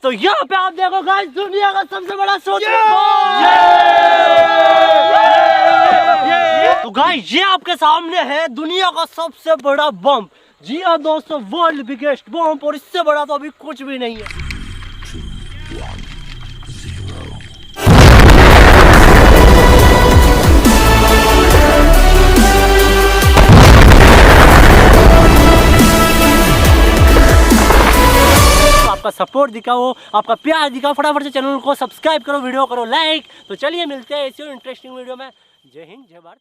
तो यहाँ पे आप देखो गाइस, दुनिया का सबसे बड़ा सोच। तो गाइस ये आपके सामने है दुनिया का सबसे बड़ा बम। जी हाँ दोस्तों, वर्ल्ड बिगेस्ट बम, और इससे बड़ा तो अभी कुछ भी नहीं है। आपका सपोर्ट दिखाओ, आपका प्यार दिखाओ, फटाफट से चैनल को सब्सक्राइब करो, वीडियो करो लाइक। तो चलिए मिलते हैं इसी इंटरेस्टिंग वीडियो में। जय हिंद, जय भारत।